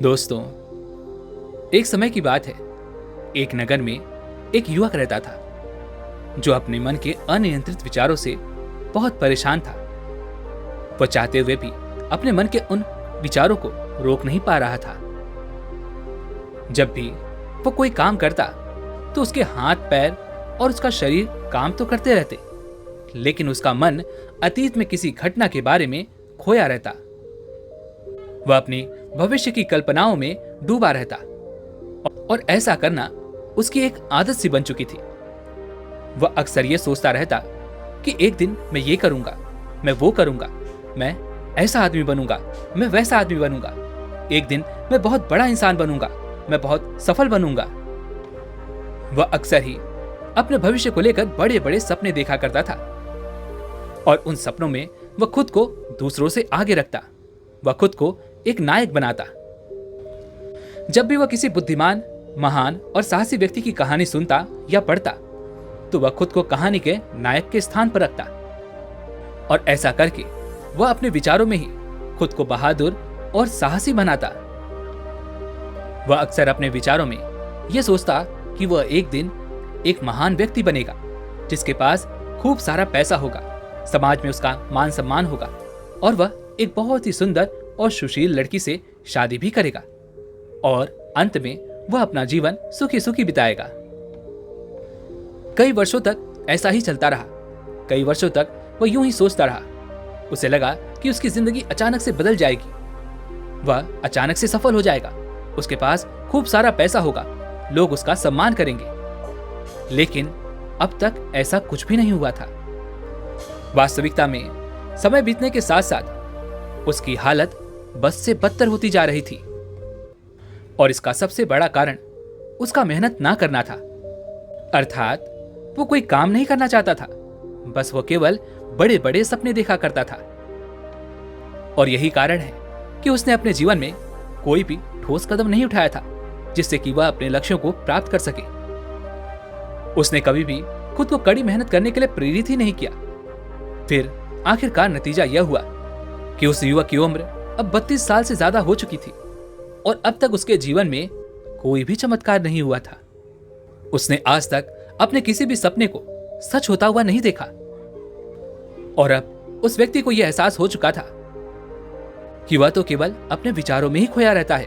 दोस्तों, एक समय की बात है। एक नगर में एक युवक रहता था जो अपने मन के अनियंत्रित विचारों से बहुत परेशान था। वह चाहते हुए भी अपने मन के उन विचारों को रोक नहीं पा रहा था। जब भी वह कोई काम करता तो उसके हाथ पैर और उसका शरीर काम तो करते रहते, लेकिन उसका मन अतीत में किसी घटना के बारे में खोया रहता। वह अपनी भविष्य की कल्पनाओं में डूबा रहता और ऐसा करना उसकी एक आदत सी बन चुकी थी। वह अक्सर यह सोचता रहता कि एक दिन मैं ये करूंगा, मैं वो करूंगा, मैं ऐसा आदमी बनूंगा, मैं वैसा आदमी बनूंगा, एक दिन मैं बहुत बड़ा इंसान बनूंगा, मैं बहुत सफल बनूंगा। वह अक्सर ही अपने भविष्य को लेकर बड़े बड़े सपने देखा करता था और उन सपनों में वह खुद को दूसरों से आगे रखता। वह खुद को एक नायक बनाता। जब भी वह किसी बुद्धिमान, महान और साहसी व्यक्ति की कहानी सुनता या पढ़ता तो वह खुद को कहानी के नायक के स्थान पर रखता और ऐसा करके वह अपने विचारों में ही खुद को बहादुर और साहसी बनाता। वह अक्सर अपने विचारों में यह सोचता कि वह एक दिन एक महान व्यक्ति बनेगा जिसके पास खूब सारा पैसा होगा, समाज में उसका मान सम्मान होगा और वह एक बहुत ही सुंदर और सुशील लड़की से शादी भी करेगा और अंत में वह अपना जीवन सुखी सुखी बिताएगा। कई वर्षों तक ऐसा ही चलता रहा। कई वर्षों तक वह यूं ही सोचता रहा। उसे लगा कि उसकी जिंदगी अचानक से बदल जाएगी, वह अचानक से सफल हो जाएगा, उसके पास खूब सारा पैसा होगा, लोग उसका सम्मान करेंगे। लेकिन अब तक ऐसा कुछ भी नहीं हुआ था। वास्तविकता में समय बीतने के साथ साथ उसकी हालत बद से बदतर होती जा रही थी और इसका सबसे बड़ा कारण उसका मेहनत ना करना था। अर्थात वो कोई काम नहीं करना चाहता था, बस वो केवल बड़े बड़े सपने देखा करता था। और यही कारण है कि उसने अपने जीवन में कोई भी ठोस कदम नहीं उठाया था जिससे कि वह अपने लक्ष्यों को प्राप्त कर सके। उसने कभी भी खुद को कड़ी मेहनत करने के लिए प्रेरित ही नहीं किया। फिर आखिरकार नतीजा यह हुआ कि उस युवक की उम्र अब 32 साल से ज्यादा हो चुकी थी और अब तक उसके जीवन में कोई भी चमत्कार नहीं हुआ था। उसने आज तक अपने किसी भी सपने को सच होता हुआ नहीं देखा और अब उस व्यक्ति को यह एहसास हो चुका था कि वह तो केवल अपने विचारों में ही खोया रहता है।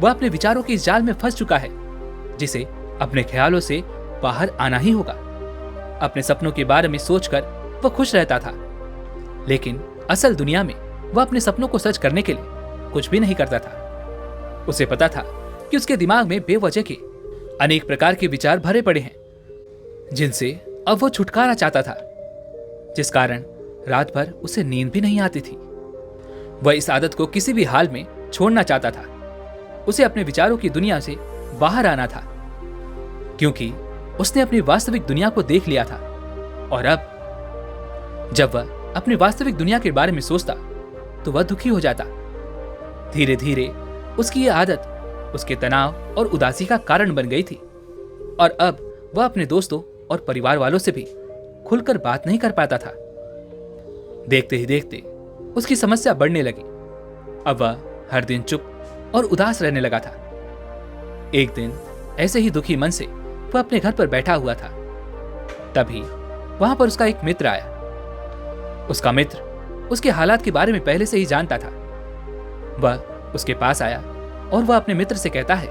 वह अपने विचारों के इस जाल में फंस चुका है जिसे अपने ख्यालों से बाहर आना ही होगा। अपने सपनों के बारे में सोचकर वह खुश रहता था, लेकिन असल दुनिया में वह अपने सपनों को सच करने के लिए कुछ भी नहीं करता था। उसे पता था कि उसके दिमाग में बेवजह के अनेक प्रकार के विचार भरे पड़े हैं जिनसे अब वो छुटकारा चाहता था, जिस कारण रात भर उसे नींद भी नहीं आती थी। वह इस आदत को किसी भी हाल में छोड़ना चाहता था। उसे अपने विचारों की दुनिया से बाहर आना था क्योंकि उसने अपनी वास्तविक दुनिया को देख लिया था और अब जब वह अपनी वास्तविक दुनिया के बारे में सोचता तो वह दुखी हो जाता। धीरे धीरे उसकी यह आदत उसके तनाव और उदासी का कारण बन गई थी और अब वह अपने दोस्तों और परिवार वालों से भी खुलकर बात नहीं कर पाता था। देखते ही देखते उसकी समस्या बढ़ने लगी। अब वह हर दिन चुप और उदास रहने लगा था। एक दिन ऐसे ही दुखी मन से वह अपने घर पर बैठा हुआ था। तभी वहां पर उसका एक मित्र आया। उसका मित्र उसके हालात के बारे में पहले से ही जानता था। वह उसके पास आया और वह अपने मित्र से कहता है,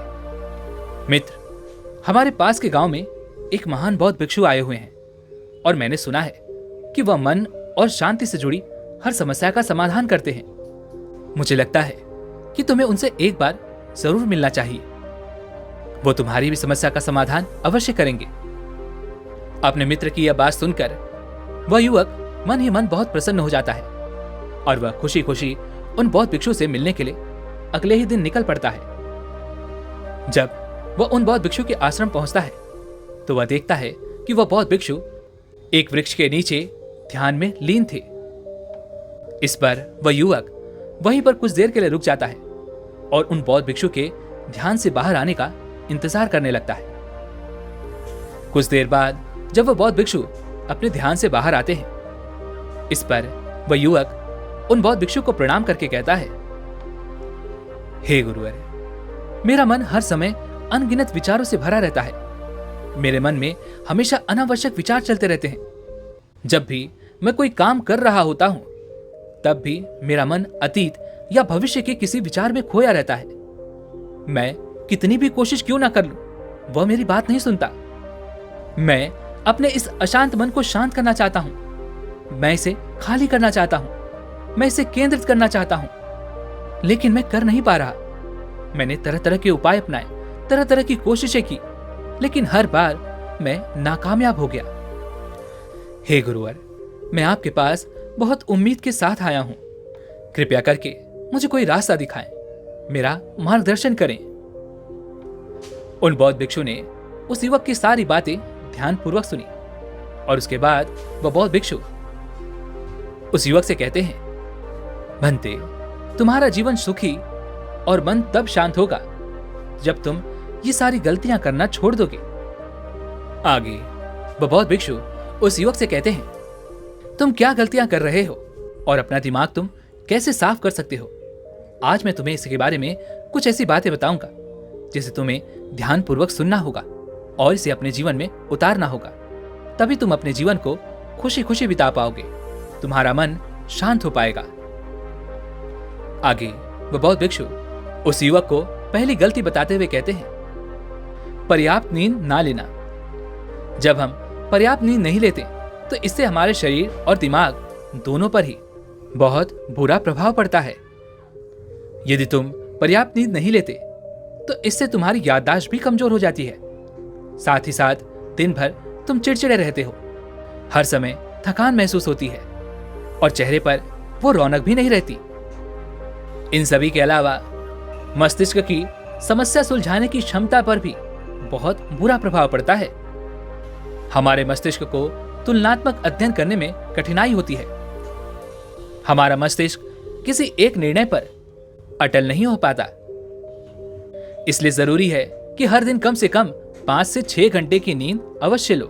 मित्र, हमारे पास के गांव में एक महान बौद्ध भिक्षु आए हुए हैं और मैंने सुना है कि वह मन और शांति से जुड़ी हर समस्या का समाधान करते हैं। मुझे लगता है कि तुम्हें उनसे एक बार जरूर मिलना चाहिए। वो तुम्हारी भी समस्या का समाधान अवश्य करेंगे। अपने मित्र की यह बात सुनकर वह युवक मन ही मन बहुत प्रसन्न हो जाता है और वह खुशी खुशी उन बौद्ध भिक्षु से मिलने के लिए अगले ही दिन निकल पड़ता है। जब वह उन बौद्ध भिक्षु के आश्रम पहुंचता है तो वह देखता है कि वह बौद्ध भिक्षु एक वृक्ष के नीचे ध्यान में लीन थे। इस पर वह युवक वहीं पर कुछ देर के लिए रुक जाता है और उन बौद्ध भिक्षु के ध्यान से बाहर आने का इंतजार करने लगता है। कुछ देर बाद जब वह बौद्ध भिक्षु अपने ध्यान से बाहर आते हैं, इस पर वह युवक उन बौद्ध भिक्षु को प्रणाम करके कहता है, हे गुरुवर, मेरा मन हर समय अनगिनत विचारों से भरा रहता है। मेरे मन में हमेशा अनावश्यक विचार चलते रहते हैं। जब भी मैं कोई काम कर रहा होता हूं, तब भी मेरा मन अतीत या भविष्य के किसी विचार में खोया रहता है। मैं कितनी भी कोशिश क्यों ना कर लूं, वह मेरी बात नहीं सुनता। मैं अपने इस अशांत मन को शांत करना चाहता हूं। मैं इसे खाली करना चाहता हूं। मैं इसे केंद्रित करना चाहता हूं, लेकिन मैं कर नहीं पा रहा। मैंने तरह तरह के उपाय अपनाए, तरह तरह की कोशिशें की, लेकिन हर बार मैं नाकामयाब हो गया। हे गुरुवर, मैं आपके पास बहुत उम्मीद के साथ आया हूं। कृपया करके मुझे कोई रास्ता दिखाएं, मेरा मार्गदर्शन करें। उन बौद्ध भिक्षु ने उस युवक की सारी बातें ध्यानपूर्वक सुनी और उसके बाद वह बौद्ध भिक्षु उस युवक से कहते हैं, भंते, तुम्हारा जीवन सुखी और मन तब शांत होगा जब तुम ये सारी गलतियां करना छोड़ दोगे। आगे वह बौद्ध भिक्षु उस युवक से कहते हैं, तुम क्या गलतियां कर रहे हो और अपना दिमाग तुम कैसे साफ कर सकते हो। आज मैं तुम्हें इसके बारे में कुछ ऐसी बातें बताऊंगा जिसे तुम्हें ध्यानपूर्वक सुनना होगा और इसे अपने जीवन में उतारना होगा। तभी तुम अपने जीवन को खुशी खुशी बिता पाओगे, तुम्हारा मन शांत हो पाएगा। आगे वह बौद्ध भिक्षु उस युवक को पहली गलती बताते हुए कहते हैं, पर्याप्त नींद ना लेना। जब हम पर्याप्त नींद नहीं लेते तो इससे हमारे शरीर और दिमाग दोनों पर ही बहुत बुरा प्रभाव पड़ता है। यदि तुम पर्याप्त नींद नहीं लेते तो इससे तुम्हारी याददाश्त भी कमजोर हो जाती है। साथ ही साथ दिन भर तुम चिड़चिड़े रहते हो, हर समय थकान महसूस होती है और चेहरे पर वो रौनक भी नहीं रहती। इन सभी के अलावा मस्तिष्क की समस्या सुलझाने की क्षमता पर भी बहुत बुरा प्रभाव पड़ता है। हमारे मस्तिष्क को तुलनात्मक अध्ययन करने में कठिनाई होती है। हमारा मस्तिष्क किसी एक निर्णय पर अटल नहीं हो पाता। इसलिए जरूरी है कि हर दिन कम से कम 5 से 6 घंटे की नींद अवश्य लो।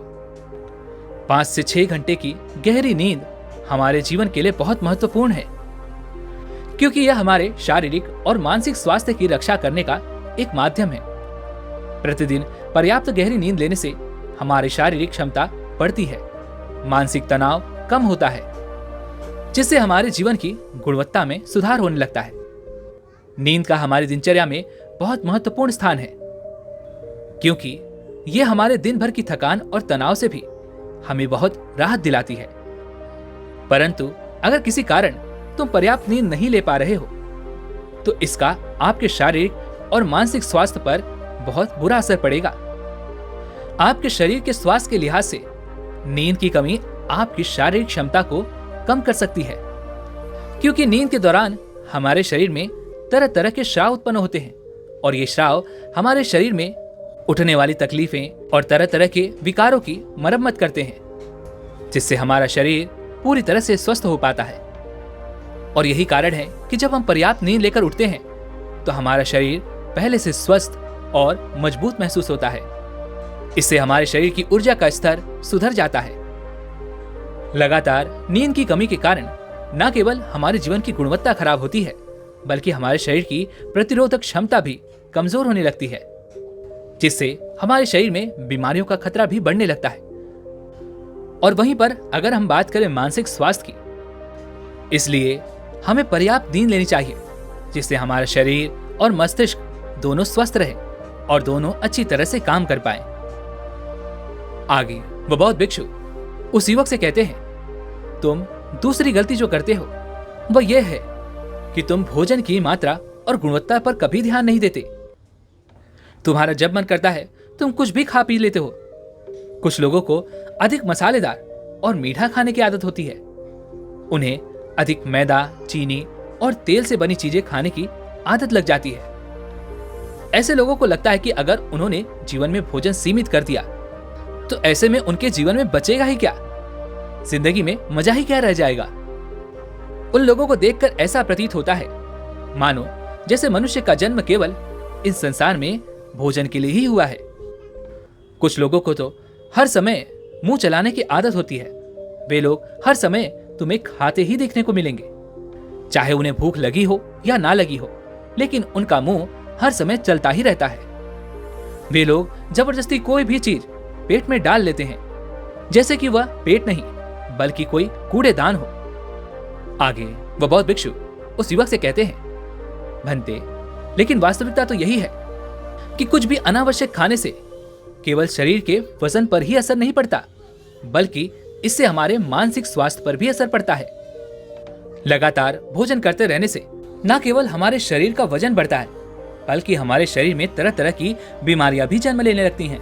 5 से 6 घंटे की गहरी नींद हमारे जीवन के लिए बहुत महत्वपूर्ण है, क्योंकि यह हमारे शारीरिक और मानसिक स्वास्थ्य की रक्षा करने का एक माध्यम है। प्रतिदिन पर्याप्त गहरी नींद लेने से हमारी शारीरिक क्षमता बढ़ती है, मानसिक तनाव कम होता है, जिससे हमारे जीवन की गुणवत्ता में सुधार होने लगता है। नींद का हमारी दिनचर्या में बहुत महत्वपूर्ण स्थान है, क्योंकि यह हमारे दिन भर की थकान और तनाव से भी हमें बहुत राहत दिलाती है। परंतु अगर किसी कारण तुम पर्याप्त नींद नहीं ले पा रहे हो तो इसका आपके शारीरिक और मानसिक स्वास्थ्य पर बहुत बुरा असर पड़ेगा। आपके शरीर के स्वास्थ्य के लिहाज से नींद की कमी आपकी शारीरिक क्षमता को कम कर सकती है, क्योंकि नींद के दौरान हमारे शरीर में तरह तरह के स्राव उत्पन्न होते हैं और ये स्राव हमारे शरीर में उठने वाली तकलीफें और तरह तरह के विकारों की मरम्मत करते हैं, जिससे हमारा शरीर पूरी तरह से स्वस्थ हो पाता है। और यही कारण है कि जब हम पर्याप्त नींद लेकर उठते हैं तो हमारा शरीर पहले से स्वस्थ और मजबूत महसूस होता है। इससे हमारे शरीर की ऊर्जा का स्तर सुधर जाता है। लगातार नींद की कमी के कारण न केवल हमारे जीवन की गुणवत्ता खराब होती है, बल्कि हमारे शरीर की प्रतिरोधक क्षमता भी कमजोर होने लगती है, जिससे हमारे शरीर में बीमारियों का खतरा भी बढ़ने लगता है। और वहीं पर अगर हम बात करें मानसिक स्वास्थ्य की, इसलिए हमें पर्याप्त नींद लेनी चाहिए, जिससे हमारा शरीर और मस्तिष्क दोनों स्वस्थ रहे और दोनों अच्छी तरह से काम कर पाए। आगे वह बौद्ध भिक्षु उस युवक से कहते हैं, तुम दूसरी गलती जो करते हो वह यह है कि तुम भोजन की मात्रा और गुणवत्ता पर कभी ध्यान नहीं देते। तुम्हारा जब मन करता है तुम कुछ भी खा पी लेते हो। कुछ लोगों को अधिक मसालेदार और मीठा खाने की आदत होती है। उन्हें अधिक मैदा, चीनी और तेल से बनी चीजें खाने की आदत लग जाती है। ऐसे लोगों को लगता है कि अगर उन्होंने जीवन में भोजन सीमित कर दिया तो ऐसे में उनके जीवन में बचेगा ही क्या, जिंदगी में मजा ही क्या रह जाएगा। उन लोगों को देखकर ऐसा प्रतीत होता है मानो जैसे मनुष्य का जन्म केवल इस संसार में भोजन के लिए ही हुआ है। कुछ लोगों को तो हर समय मुंह चलाने की आदत होती है। वे लोग हर समय तुम्हें खाते ही देखने को मिलेंगे, चाहे उन्हें भूख लगी हो या ना लगी हो, लेकिन उनका मुंह हर समय चलता ही रहता है। वे लोग जबरदस्ती कोई भी चीज पेट में डाल लेते हैं, जैसे कि वह पेट नहीं बल्कि कोई कूड़ेदान हो। आगे वह बौद्ध भिक्षु उस युवक से कहते हैं, भंते, लेकिन वास्तविकता तो यही है कि कुछ भी अनावश्यक खाने से केवल शरीर के वजन पर ही असर नहीं पड़ता, बल्कि इससे हमारे मानसिक स्वास्थ्य पर भी असर पड़ता है। लगातार भोजन करते रहने से न केवल हमारे शरीर का वजन बढ़ता है, बल्कि हमारे शरीर में तरह तरह की बीमारियां भी जन्म लेने लगती हैं,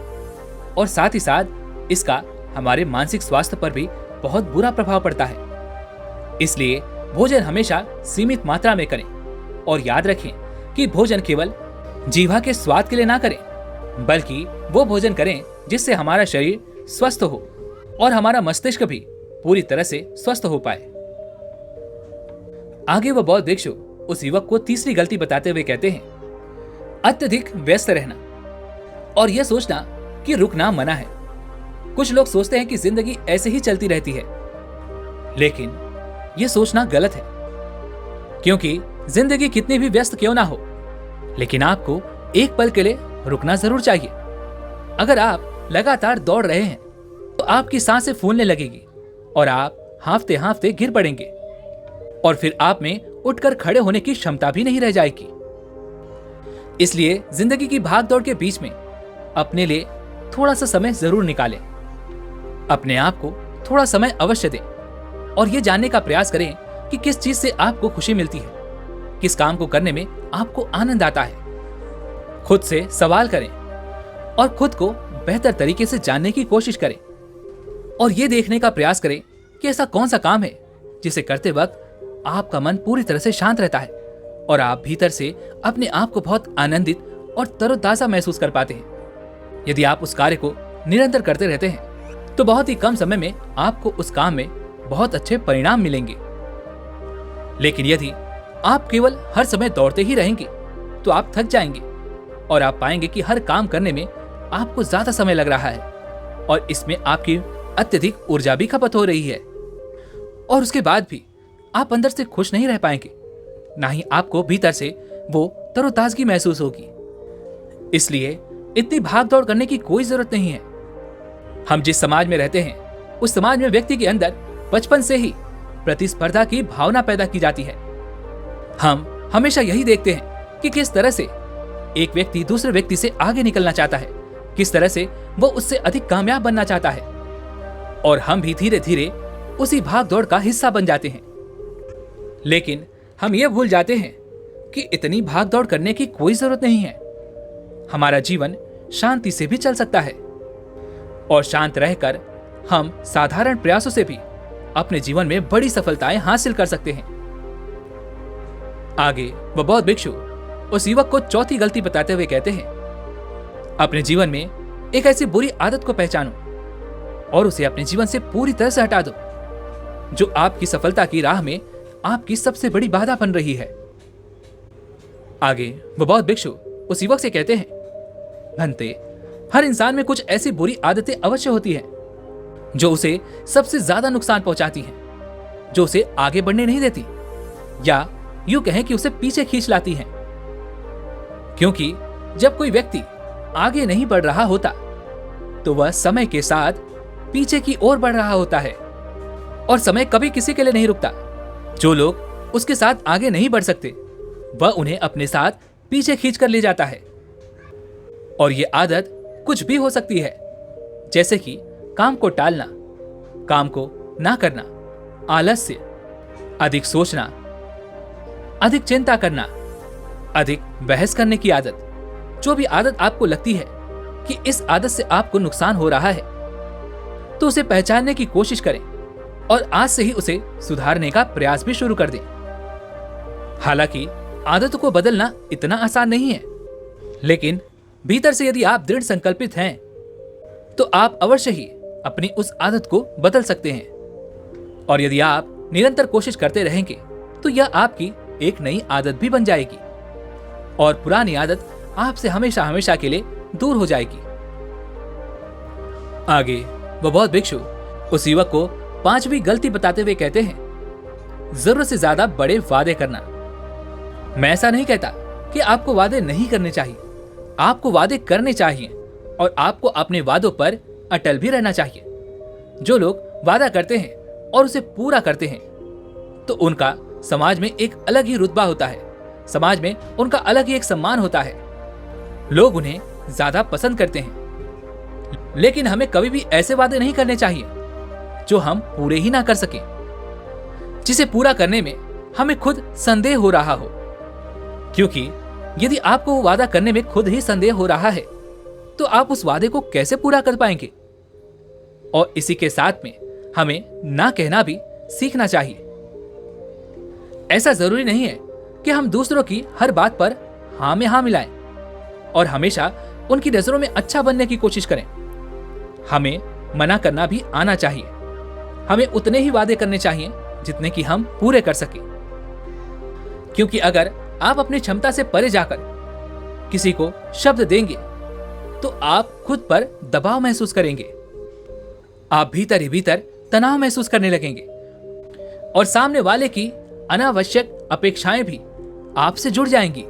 और साथ ही साथ इसका हमारे मानसिक स्वास्थ्य पर भी बहुत बुरा प्रभाव पड़ता है। इसलिए भोजन हमेशा सीमित मात्रा में करें, और याद रखें कि भोजन केवल जीवा के स्वाद के लिए ना करें, बल्कि वो भोजन करें जिससे हमारा शरीर स्वस्थ हो और हमारा मस्तिष्क भी पूरी तरह से स्वस्थ हो पाए। आगे वह बौद्ध भिक्षु उस युवक को तीसरी गलती बताते हुए कहते हैं, अत्यधिक व्यस्त रहना और यह सोचना कि रुकना मना है। कुछ लोग सोचते हैं कि जिंदगी ऐसे ही चलती रहती है, लेकिन यह सोचना गलत है, क्योंकि जिंदगी कितनी भी व्यस्त क्यों ना हो, लेकिन आपको एक पल के लिए रुकना जरूर चाहिए। अगर आप लगातार दौड़ रहे हैं तो आपकी सांसें फूलने लगेगी और आप हांफते हांफते गिर पड़ेंगे, और फिर आप में उठकर खड़े होने की क्षमता भी नहीं रह जाएगी। इसलिए जिंदगी की भागदौड़ के बीच में अपने लिए थोड़ा सा समय जरूर निकालें। अपने आप को थोड़ा समय अवश्य दें और यह जानने का प्रयास करें कि किस चीज से आपको खुशी मिलती है, किस काम को करने में आपको आनंद आता है। खुद से सवाल करें और खुद को बेहतर तरीके से जानने की कोशिश करें, और यह देखने का प्रयास करें कि ऐसा कौन सा काम है जिसे करते वक्त आपका मन पूरी तरह से शांत रहता है और आप भीतर से अपने आप को बहुत आनंदित और तरोताजा महसूस कर पाते हैं। यदि आप उस कार्य को निरंतर करते रहते हैं तो बहुत ही कम समय में आपको उस काम में बहुत अच्छे परिणाम मिलेंगे। लेकिन यदि आप केवल हर समय दौड़ते ही रहेंगे तो आप थक जाएंगे और आप पाएंगे कि हर काम करने में आपको ज्यादा समय लग रहा है और इसमें आपकी अत्यधिक ऊर्जा भी खपत हो रही है, और उसके बाद भी आप अंदर से खुश नहीं रह पाएंगे, ना ही आपको भीतर से वो तरोताजगी महसूस होगी। इसलिए इतनी भागदौड़ करने की कोई जरूरत नहीं है। हम जिस समाज में रहते हैं उस समाज में व्यक्ति के अंदर बचपन से ही प्रतिस्पर्धा की भावना पैदा की जाती है। हम हमेशा यही देखते हैं कि किस तरह से एक व्यक्ति दूसरे व्यक्ति से आगे निकलना चाहता है, किस तरह से वो उससे अधिक कामयाब बनना चाहता है, और हम भी धीरे धीरे उसी भागदौड़ का हिस्सा बन जाते हैं। लेकिन हम ये भूल जाते हैं कि इतनी भागदौड़ करने की कोई जरूरत नहीं है। हमारा जीवन शांति से भी चल सकता है, और शांत रहकर हम साधारण प्रयासों से भी अपने जीवन में बड़ी सफलताएं हासिल कर सकते हैं। आगे वह बौद्ध भिक्षु उस युवक को चौथी गलती बताते हुए कहते हैं, अपने जीवन में एक ऐसी बुरी आदत को पहचानो और उसे अपने जीवन से पूरी तरह से हटा दो जो आपकी सफलता की राह में आपकी सबसे बड़ी बाधा बन रही है। आगे वह बौद्ध भिक्षु उस युवक से कहते हैं, भंते, हर इंसान में कुछ ऐसी बुरी आदतें अवश्य होती हैं जो उसे सबसे ज्यादा नुकसान पहुंचाती हैं, जो उसे आगे बढ़ने नहीं देती, या यूं कहें कि उसे पीछे खींच लाती हैं। क्योंकि जब कोई व्यक्ति आगे नहीं बढ़ रहा होता तो वह समय के साथ पीछे की ओर बढ़ रहा होता है, और समय कभी किसी के लिए नहीं रुकता। जो लोग उसके साथ आगे नहीं बढ़ सकते वह उन्हें अपने साथ पीछे खींच कर ले जाता है। और ये आदत कुछ भी हो सकती है, जैसे कि काम को टालना, काम को ना करना, आलस्य, अधिक सोचना, अधिक चिंता करना, अधिक बहस करने की आदत। जो भी आदत आपको लगती है कि इस आदत से आपको नुकसान हो रहा है तो उसे पहचानने की कोशिश करें और आज से ही उसे सुधारने का प्रयास भी शुरू कर दें। हालांकि आदतों को बदलना इतना आसान नहीं है, लेकिन भीतर से यदि आप दृढ़ संकल्पित हैं तो आप अवश्य ही अपनी उस आदत को बदल सकते हैं। और यदि आप निरंतर कोशिश करते रहेंगे तो यह आपकी एक नई आदत भी बन जाएगी और पुरानी आदत आपसे हमेशा हमेशा के लिए दूर हो जाएगी। आगे वह बौद्ध भिक्षु उस युवक को पांचवी गलती बताते हुए कहते हैं, जरूरत से ज्यादा बड़े वादे करना। मैं ऐसा नहीं कहता कि आपको वादे नहीं करने चाहिए, आपको वादे करने चाहिए और आपको अपने वादों पर अटल भी रहना चाहिए। जो लोग वादा करते हैं और उसे पूरा करते हैं तो उनका समाज में एक अलग ही रुतबा होता है, समाज में उनका अलग ही एक सम्मान होता है, लोग उन्हें ज्यादा पसंद करते हैं। लेकिन हमें कभी भी ऐसे वादे नहीं करने चाहिए जो हम पूरे ही ना कर सकें, जिसे पूरा करने में हमें खुद संदेह हो रहा हो। क्योंकि यदि आपको वो वादा करने में खुद ही संदेह हो रहा है तो आप उस वादे को कैसे पूरा कर पाएंगे। और इसी के साथ में हमें ना कहना भी सीखना चाहिए। ऐसा जरूरी नहीं है कि हम दूसरों की हर बात पर हाँ में हाँ मिलाएं और हमेशा उनकी नजरों में अच्छा बनने की कोशिश करें। हमें मना करना भी आना चाहिए। हमें उतने ही वादे करने चाहिए जितने कि हम पूरे कर सकें। क्योंकि अगर आप अपनी क्षमता से परे जाकर किसी को शब्द देंगे तो आप खुद पर दबाव महसूस करेंगे, आप भीतर ही भीतर तनाव महसूस करने लगेंगे और सामने वाले की अनावश्यक अपेक्षाएं भी आपसे जुड़ जाएंगी।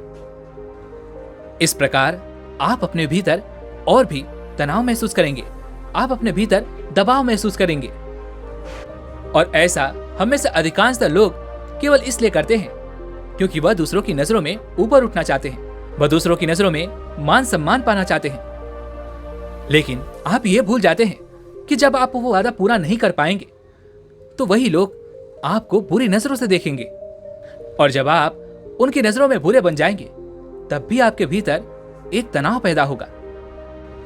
इस प्रकार आप अपने भीतर और भी तनाव महसूस करेंगे, आप अपने भीतर दबाव महसूस करेंगे। और ऐसा हम में से अधिकांशतः लोग केवल इसलिए करते हैं क्योंकि वह दूसरों की नजरों में ऊपर उठना चाहते हैं, वह दूसरों की नजरों में मान सम्मान पाना चाहते हैं। लेकिन आप ये भूल जाते हैं कि जब आप वो वादा पूरा नहीं कर पाएंगे तो वही लोग आपको बुरी नजरों से देखेंगे और जब आप उनकी नजरों में बुरे बन जाएंगे तब भी आपके भीतर एक तनाव पैदा होगा।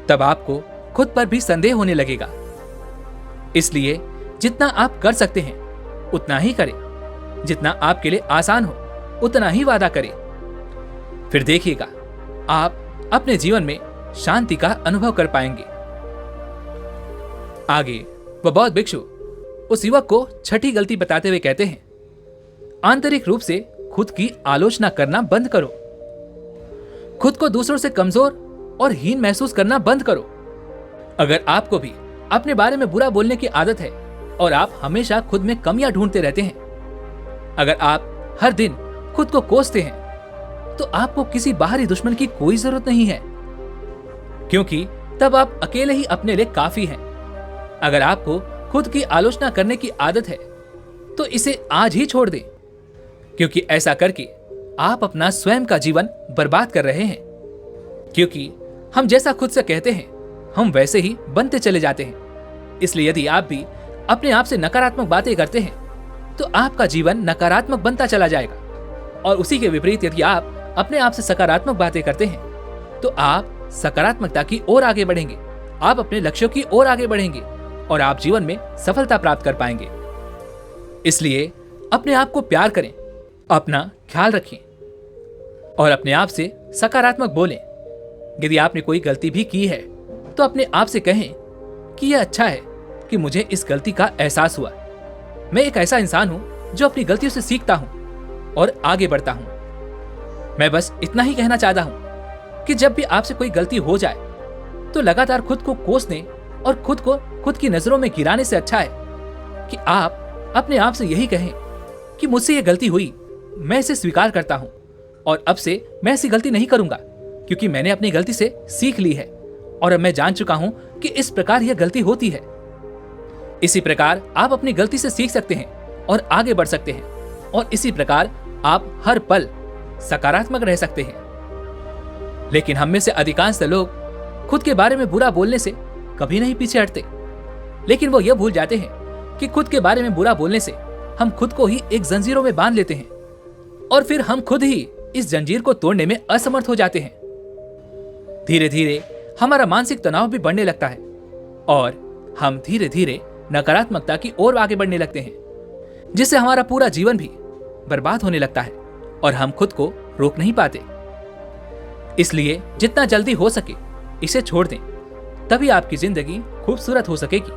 तब आपको खुद पर भी संदेह होने लगेगा। इसलिए जितना आप कर सकते हैं उतना ही करें, जितना आपके लिए आसान हो उतना ही वादा करें। फिर देखिएगा आप अपने जीवन में शांति का अनुभव कर पाएंगे। आगे वह बौद्ध भिक्षु उस युवक को छठी गलती बताते हुए कहते हैं, आंतरिक रूप से खुद की आलोचना करना बंद करो। खुद को दूसरों से कमजोर और हीन महसूस करना बंद करो। अगर आपको भी अपने बारे में बुरा बोलने की आदत है और आप हमेशा खुद में कमियां ढूंढते रहते हैं, अगर आप हर दिन खुद को कोसते हैं तो आपको किसी बाहरी दुश्मन की कोई जरूरत नहीं है, क्योंकि तब आप अकेले ही अपने लिए काफी हैं। अगर आपको खुद की आलोचना करने की आदत है तो इसे आज ही छोड़ दें, क्योंकि ऐसा करके आप अपना स्वयं का जीवन बर्बाद कर रहे हैं। क्योंकि हम जैसा खुद से कहते हैं हम वैसे ही बनते चले जाते हैं। इसलिए यदि आप भी अपने आप से नकारात्मक बातें करते हैं तो आपका जीवन नकारात्मक बनता चला जाएगा, और उसी के विपरीत यदि आप अपने आप से सकारात्मक बातें करते हैं तो आप सकारात्मकता की ओर आगे बढ़ेंगे, आप अपने लक्ष्यों की ओर आगे बढ़ेंगे और आप जीवन में सफलता प्राप्त कर पाएंगे। इसलिए अपने आप को प्यार करें, अपना ख्याल रखें और अपने आप से सकारात्मक बोलें। यदि आपने कोई गलती भी की है तो अपने आप से कहें कि यह अच्छा है कि मुझे इस गलती का एहसास हुआ। मैं एक ऐसा इंसान हूं जो अपनी गलतियों से सीखता हूं और आगे बढ़ता हूं। मैं बस इतना ही कहना चाहता हूं कि जब भी आपसे कोई गलती हो जाए तो लगातार खुद को कोसने और खुद को खुद की नजरों में गिराने से अच्छा है कि आप अपने आप से यही कहें कि मुझसे यह गलती हुई, मैं इसे स्वीकार करता हूं और अब से मैं ऐसी गलती नहीं करूंगा, क्योंकि मैंने अपनी गलती से सीख ली है और अब मैं जान चुका हूं कि इस प्रकार यह गलती होती है। इसी प्रकार आप अपनी गलती से सीख सकते हैं और आगे बढ़ सकते हैं, और इसी प्रकार आप हर पल सकारात्मक रह सकते हैं। लेकिन हम में से अधिकांश लोग खुद के बारे में बुरा बोलने से कभी नहीं पीछे हटते, लेकिन वो ये भूल जाते हैं कि खुद के बारे में बुरा बोलने से हम खुद को ही एक जंजीरों में बांध लेते हैं और फिर हम खुद ही इस जंजीर को तोड़ने में असमर्थ हो जाते हैं। धीरे धीरे हमारा मानसिक तनाव भी बढ़ने लगता है और हम धीरे धीरे नकारात्मकता की ओर आगे बढ़ने लगते हैं, जिससे हमारा पूरा जीवन भी बर्बाद होने लगता है और हम खुद को रोक नहीं पाते। इसलिए जितना जल्दी हो सके इसे छोड़ दें, तभी आपकी जिंदगी खूबसूरत हो सकेगी।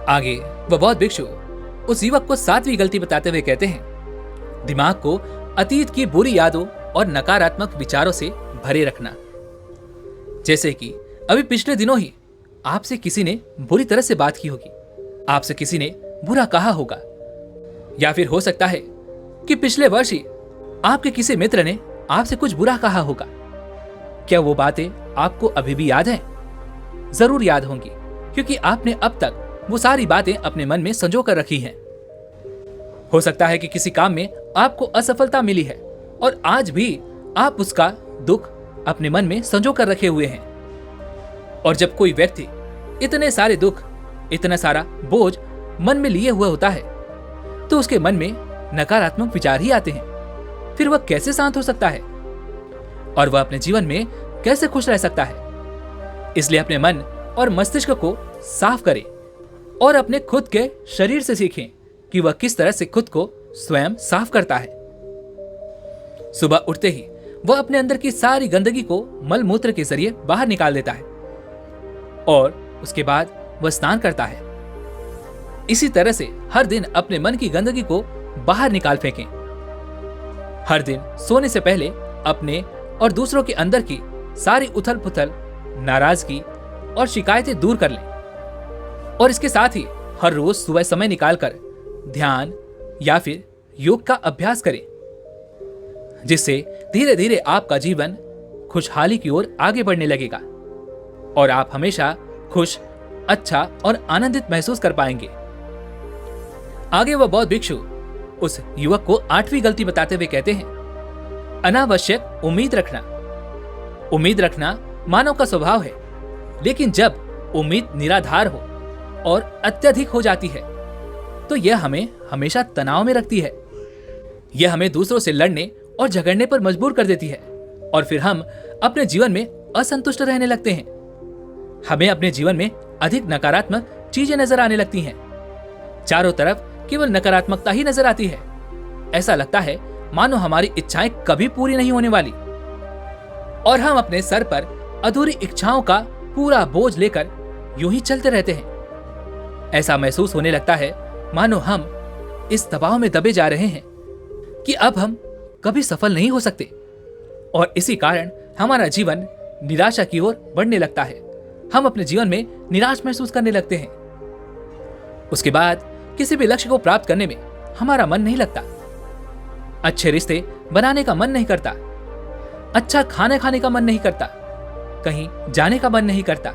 आगे वह बौद्ध भिक्षु उस युवक को 7वीं गलती बताते हुए कहते हैं, दिमाग को अतीत की बुरी यादों और नकारात्मक विचारों से भरे रखना। जैसे कि अभी पिछले दिनों ही आपसे किसी ने बुरी तरह से बात की होगी, आपसे किसी ने बुरा कहा होगा, या फिर हो सकता है कि पिछले वर्ष ही आपके किसी मित्र ने आपसे कुछ बुरा कहा होगा। क्या वो बातें आपको अभी भी याद हैं? जरूर याद होंगी, क्योंकि आपने अब तक वो सारी बातें अपने मन में संजो कर रखी हैं। हो सकता है कि किसी काम में आपको असफलता मिली है और आज भी आप उसका दुख अपने मन में संजो कर रखे हुए हैं। और जब कोई व्यक्ति इतने सारे दुख, इतना सारा बोझ मन में लिए हुए होता है, तो उसके मन में नकारात्मक विचार ही आते हैं। फिर वह कैसे शांत हो सकता है और वह अपने जीवन में कैसे खुश रह सकता है? इसलिए अपने मन और मस्तिष्क को साफ करें और अपने खुद के शरीर से सीखें कि वह किस तरह से खुद को स्वयं साफ करता है। सुबह उठते ही वह अपने अंदर की सारी गंदगी को मल मूत्र के जरिए बाहर निकाल देता है और उसके बाद वह स्नान करता है। इसी तरह से हर दिन अपने मन की गंदगी को बाहर निकाल फेंकें। हर दिन सोने से पहले अपने और दूसरों के अंदर की सारी उथल पुथल, नाराजगी और शिकायतें दूर कर लें। और इसके साथ ही हर रोज सुबह समय निकालकर ध्यान या फिर योग का अभ्यास करें, जिससे धीरे धीरे आपका जीवन खुशहाली की ओर आगे बढ़ने लगेगा और आप हमेशा खुश, अच्छा और आनंदित महसूस कर पाएंगे। आगे वह बौद्ध भिक्षु उस युवक को 8वीं गलती बताते हुए कहते हैं, अनावश्यक उम्मीद रखना। उम्मीद रखना मानव का स्वभाव है, लेकिन जब उम्मीद निराधार हो और अत्यधिक हो जाती है तो यह हमें हमेशा तनाव में रखती है। यह हमें दूसरों से लड़ने और झगड़ने पर मजबूर कर देती है और फिर हम अपने जीवन में असंतुष्ट रहने लगते हैं। हमें अपने जीवन में अधिक नकारात्मक चीजें नजर आने लगती हैं। चारों तरफ केवल नकारात्मकता ही नजर आती है। ऐसा लगता है मानो हमारी इच्छाएं कभी पूरी नहीं होने वाली और हम अपने सर पर अधूरी इच्छाओं का पूरा बोझ लेकर यूं ही चलते रहते हैं। ऐसा महसूस होने लगता है मानो हम इस दबाव में दबे जा रहे हैं कि अब हम कभी सफल नहीं हो सकते और इसी कारण हमारा जीवन निराशा की ओर बढ़ने लगता है। हम अपने जीवन में निराश महसूस करने लगते हैं। उसके बाद किसी भी लक्ष्य को प्राप्त करने में हमारा मन नहीं लगता। अच्छे रिश्ते बनाने का मन नहीं करता, अच्छा खाना खाने का मन नहीं करता, कहीं जाने का मन नहीं करता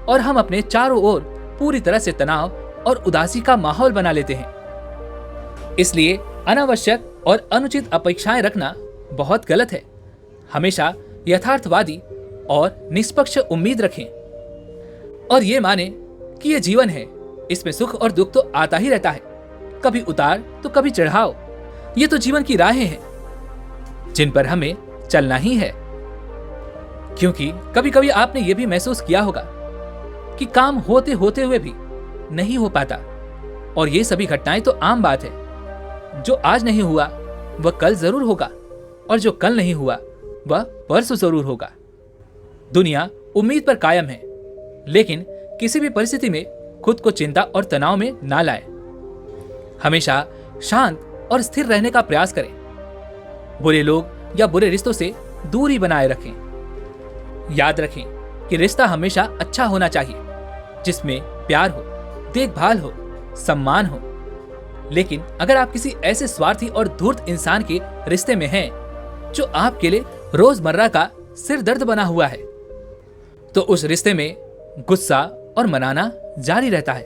और हम अपने चारों ओर पूरी तरह से तनाव और उदासी का माहौल बना लेते हैं। इसलिए अनावश्यक और अनुचित अपेक्षाएं रखना बहुत गलत है। हमेशा यथार्थवादी और निष्पक्ष उम्मीद रखें और ये माने कि ये जीवन है, इसमें सुख और दुख तो आता ही रहता है, कभी उतार तो कभी चढ़ाव। ये तो जीवन की राहें हैं जिन पर हमें चलना ही है। क्योंकि कभी कभी आपने ये भी महसूस किया होगा कि काम होते होते हुए भी नहीं हो पाता और ये सभी घटनाएं तो आम बात है। जो आज नहीं हुआ वह कल जरूर होगा और जो कल नहीं हुआ वह परसों जरूर होगा। दुनिया उम्मीद पर कायम है, लेकिन किसी भी परिस्थिति में खुद को चिंता और तनाव में ना लाएं। हमेशा शांत और स्थिर रहने का प्रयास करें। बुरे लोग या बुरे रिश्तों से दूरी बनाए रखें। याद रखें कि रिश्ता हमेशा अच्छा होना चाहिए, जिसमें प्यार हो, देखभाल हो, सम्मान हो। लेकिन अगर आप किसी ऐसे स्वार्थी और धूर्त इंसान के रिश्ते में हैं जो आपके लिए रोजमर्रा का सिर दर्द बना हुआ है, तो उस रिश्ते में गुस्सा और मनाना जारी रहता है।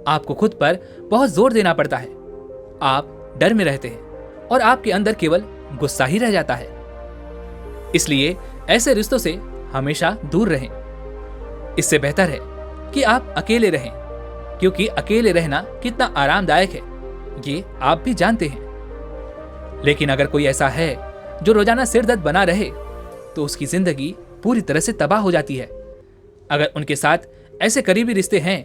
आपको खुद पर बहुत जोर देना पड़ता है। आप डर में रहते हैं और आपके अंदर केवल गुस्सा ही रह जाता है। इसलिए ऐसे रिश्तों से हमेशा दूर रहें। इससे बेहतर है कि आप अकेले रहें, क्योंकि अकेले रहना कितना आरामदायक है ये आप भी जानते हैं। लेकिन अगर कोई ऐसा है जो रोजाना सिर दर्द बना रहे, तो उसकी जिंदगी पूरी तरह से तबाह हो जाती है। अगर उनके साथ ऐसे करीबी रिश्ते हैं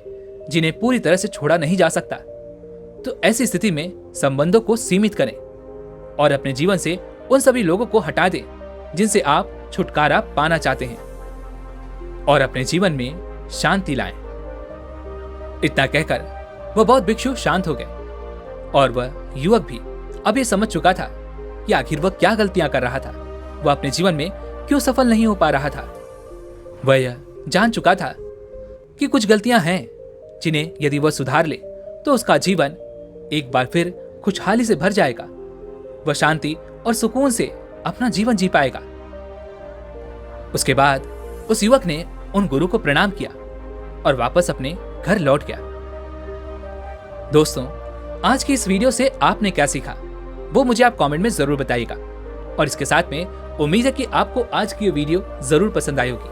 जिन्हें पूरी तरह से छोड़ा नहीं जा सकता, तो ऐसी स्थिति में संबंधों को सीमित करें और अपने जीवन से उन सभी लोगों को हटा दें जिनसे आप छुटकारा पाना चाहते हैं और अपने जीवन में शांति लाएं। इतना कहकर वह बौद्ध भिक्षु शांत हो गए और वह युवक भी अब ये समझ चुका था कि आखिर वह क्या गलतियां कर रहा था, वह अपने जीवन में क्यों सफल नहीं हो पा रहा था। वह यह जान चुका था कि कुछ गलतियां हैं जिन्हें यदि वह सुधार ले तो उसका जीवन एक बार फिर खुशहाली से भर जाएगा। वह शांति और सुकून से अपना जीवन जी पाएगा। उसके बाद उस युवक ने उन गुरु को प्रणाम किया और वापस अपने घर लौट गया। दोस्तों, आज की इस वीडियो से आपने क्या सीखा वो मुझे आप कमेंट में जरूर बताइएगा। और इसके साथ में उम्मीद है कि आपको आज की ये वीडियो जरूर पसंद आई होगी।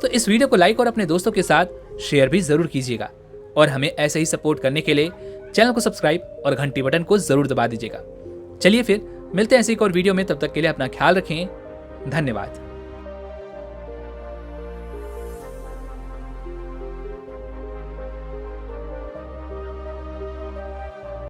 तो इस वीडियो को लाइक और अपने दोस्तों के साथ शेयर भी जरूर कीजिएगा। और हमें ऐसे ही सपोर्ट करने के लिए चैनल को सब्सक्राइब और घंटी बटन को जरूर दबा दीजिएगा। चलिए फिर मिलते हैं ऐसी एक और वीडियो में। तब तक के लिए अपना ख्याल रखें। धन्यवाद।